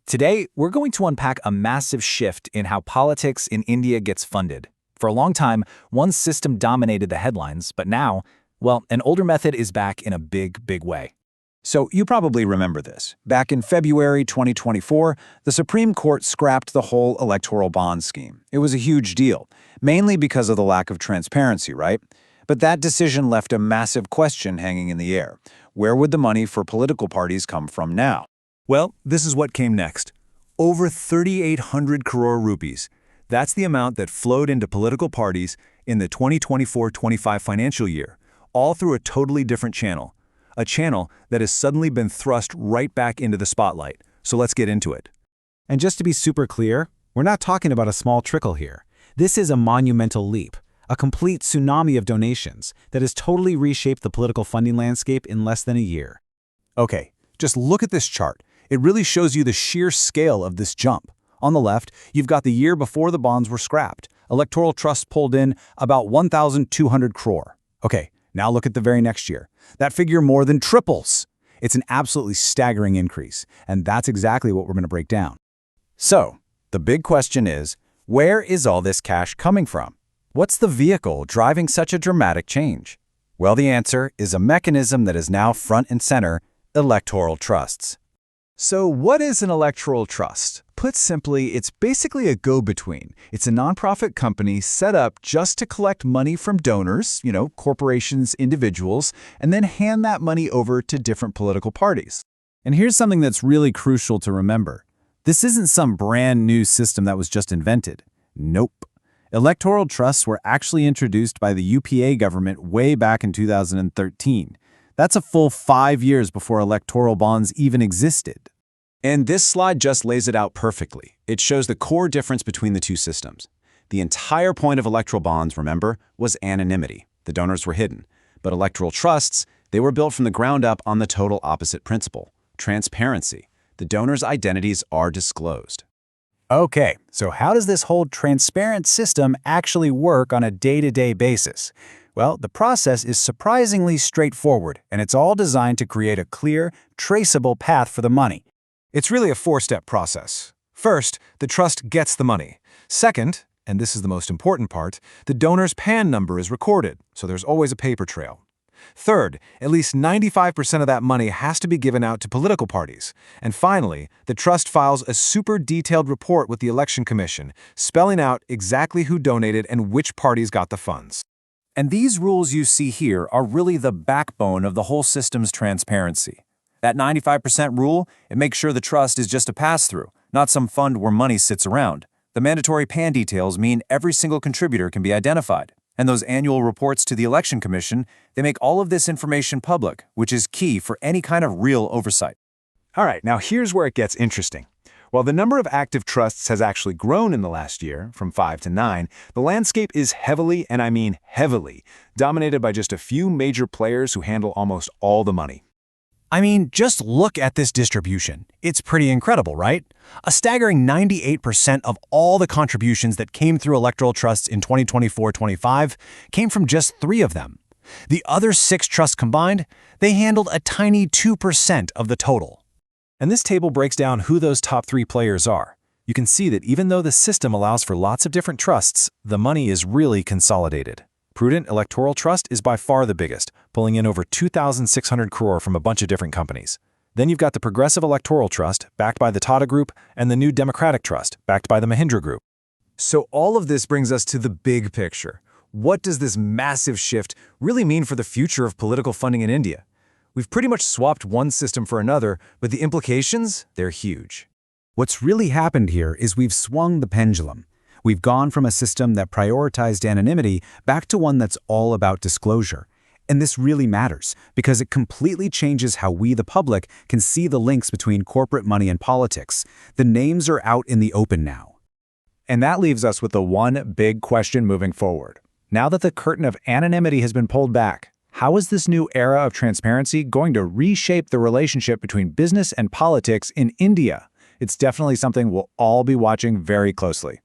Today, we're going to unpack a massive shift in how politics in India gets funded. For a long time, one system dominated the headlines, but now, well, an older method is back in a big way. So you probably remember this. Back in February 2024, the Supreme Court scrapped the whole electoral bond scheme. It was a huge deal, mainly because of the lack of transparency, right? But that decision left a massive question hanging in the air. Where would the money for political parties come from now? Well, this is what came next. Over 3,800 crore rupees. That's the amount that flowed into political parties in the 2024-25 financial year, all through a totally different channel. A channel that has suddenly been thrust right back into the spotlight. So let's get into it. And just to be super clear, we're not talking about a small trickle here. This is a monumental leap, a complete tsunami of donations that has totally reshaped the political funding landscape in less than a year. Okay, just look at this chart. It really shows you the sheer scale of this jump. On the left, you've got the year before the bonds were scrapped. Electoral trusts pulled in about 1,200 crore. Okay, now look at the very next year. That figure more than triples. It's an absolutely staggering increase, and that's exactly what we're going to break down. So, the big question is, where is all this cash coming from? What's the vehicle driving such a dramatic change? Well, the answer is a mechanism that is now front and center: electoral trusts. So what is an electoral trust? Put simply, it's basically a go-between. It's a nonprofit company set up just to collect money from donors, corporations, individuals, and then hand that money over to different political parties. And here's something that's really crucial to remember. This isn't some brand new system that was just invented. Nope. Electoral trusts were actually introduced by the UPA government way back in 2013. That's a full 5 years before electoral bonds even existed. And this slide just lays it out perfectly. It shows the core difference between the two systems. The entire point of electoral bonds, remember, was anonymity. The donors were hidden. But electoral trusts, they were built from the ground up on the total opposite principle: transparency. The donors' identities are disclosed. Okay, so how does this whole transparent system actually work on a day-to-day basis? Well, the process is surprisingly straightforward, and it's all designed to create a clear, traceable path for the money. It's really a four-step process. First, the trust gets the money. Second, and this is the most important part, the donor's PAN number is recorded, so there's always a paper trail. Third, at least 95% of that money has to be given out to political parties. And finally, the trust files a super detailed report with the Election Commission, spelling out exactly who donated and which parties got the funds. And these rules you see here are really the backbone of the whole system's transparency. That 95% rule, it makes sure the trust is just a pass-through, not some fund where money sits around. The mandatory PAN details mean every single contributor can be identified. And those annual reports to the Election Commission, they make all of this information public, which is key for any kind of real oversight. All right, now here's where it gets interesting. While the number of active trusts has actually grown in the last year, from 5 to 9, the landscape is heavily, and I mean heavily, dominated by just a few major players who handle almost all the money. I mean, just look at this distribution. It's pretty incredible, right? A staggering 98% of all the contributions that came through electoral trusts in 2024-25 came from just 3 of them. The other 6 trusts combined, they handled a tiny 2% of the total. And this table breaks down who those top 3 players are. You can see that even though the system allows for lots of different trusts, the money is really consolidated. Prudent Electoral Trust is by far the biggest, pulling in over 2,600 crore from a bunch of different companies. Then you've got the Progressive Electoral Trust, backed by the Tata Group, and the New Democratic Trust, backed by the Mahindra Group. So all of this brings us to the big picture. What does this massive shift really mean for the future of political funding in India? We've pretty much swapped one system for another, but the implications, they're huge. What's really happened here is we've swung the pendulum. We've gone from a system that prioritized anonymity back to one that's all about disclosure. And this really matters because it completely changes how we, the public, can see the links between corporate money and politics. The names are out in the open now. And that leaves us with the one big question moving forward. Now that the curtain of anonymity has been pulled back, how is this new era of transparency going to reshape the relationship between business and politics in India? It's definitely something we'll all be watching very closely.